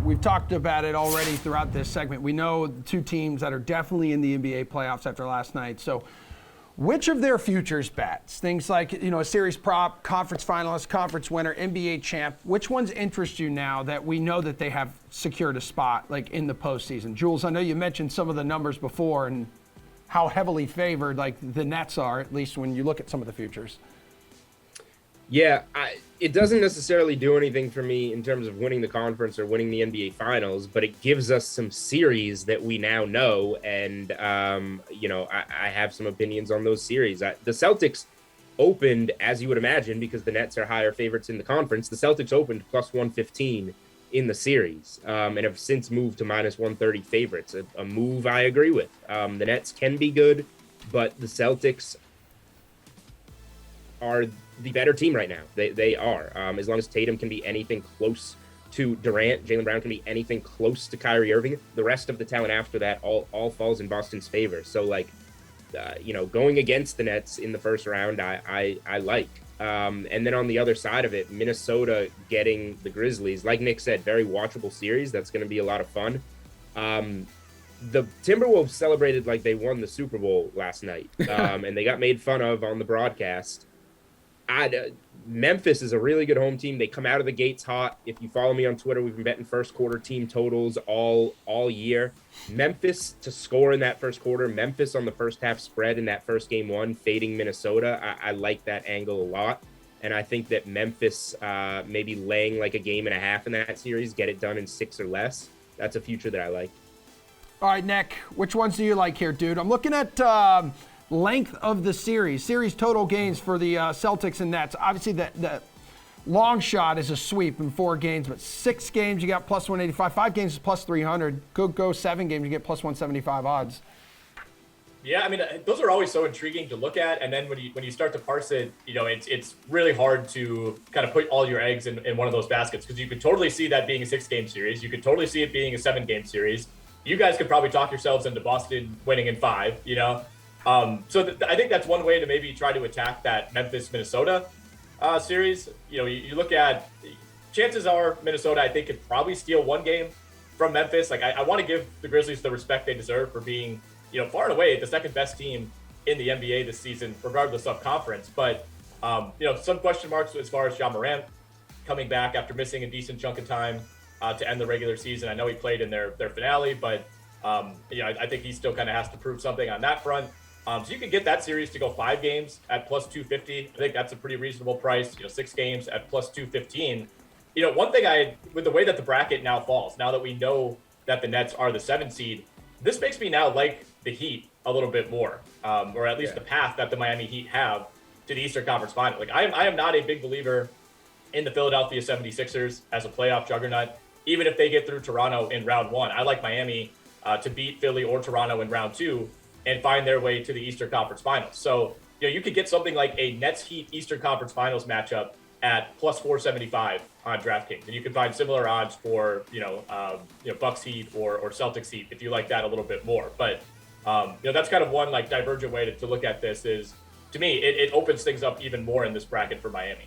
we've talked about it already throughout this segment. We know the two teams that are definitely in the NBA playoffs after last night. So which of their futures bets, things like, a series prop, conference finalist, conference winner, NBA champ, which ones interest you now that we know that they have secured a spot like in the postseason? Jules, I know you mentioned some of the numbers before and how heavily favored like the Nets are, at least when you look at some of the futures. Yeah, it doesn't necessarily do anything for me in terms of winning the conference or winning the NBA Finals, but it gives us some series that we now know. And, I have some opinions on those series. The Celtics opened, as you would imagine, because the Nets are higher favorites in the conference. The Celtics opened plus 115 in the series and have since moved to minus 130 favorites, a move I agree with. The Nets can be good, but the Celtics are the better team right now. They are. As long as Tatum can be anything close to Durant, Jaylen Brown can be anything close to Kyrie Irving, the rest of the talent after that all falls in Boston's favor. So, going against the Nets in the first round, I like. And then on the other side of it, Minnesota getting the Grizzlies, like Nick said, very watchable series. That's going to be a lot of fun. The Timberwolves celebrated like they won the Super Bowl last night, and they got made fun of on the broadcast. Memphis is a really good home team. They come out of the gates hot. If you follow me on Twitter, we've been betting first quarter team totals all year. Memphis to score in that first quarter. Memphis on the first half spread in that first game one, fading Minnesota. I like that angle a lot. And I think that Memphis maybe laying like a game and a half in that series, get it done in 6 or less. That's a future that I like. All right, Nick, which ones do you like here, dude? I'm looking at length of the series total games for the Celtics and Nets. Obviously, the long shot is a sweep in 4 games, but 6 games you got plus 185, 5 games is plus 300. Could go 7 games, you get plus 175 odds. Yeah, I mean, those are always so intriguing to look at, and then when you start to parse it, it's really hard to kind of put all your eggs in one of those baskets, because you could totally see that being a 6-game series. You could totally see it being a 7-game series. You guys could probably talk yourselves into Boston winning in 5, I think that's one way to maybe try to attack that Memphis-Minnesota series. You look at, chances are Minnesota, I think, could probably steal 1 game from Memphis. Like, I want to give the Grizzlies the respect they deserve for being, far and away the second best team in the NBA this season, regardless of conference. But, some question marks as far as Ja Morant coming back after missing a decent chunk of time to end the regular season. I know he played in their finale, but, I think he still kind of has to prove something on that front. So you could get that series to go 5 games at plus 250. I think that's a pretty reasonable price. 6 games at plus 215. One thing with the way that the bracket now falls, now that we know that the Nets are the 7 seed, this makes me now like the Heat a little bit more, or at least the path that the Miami Heat have to the Eastern Conference Final. Like, I am not a big believer in the Philadelphia 76ers as a playoff juggernaut, even if they get through Toronto in round 1. I like Miami to beat Philly or Toronto in round 2 and find their way to the Eastern Conference Finals. So, you could get something like a Nets-Heat Eastern Conference Finals matchup at plus 475 on DraftKings. And you can find similar odds for, Bucks Heat or Celtics Heat if you like that a little bit more. But, that's kind of one like divergent way to look at this is, to me, it opens things up even more in this bracket for Miami.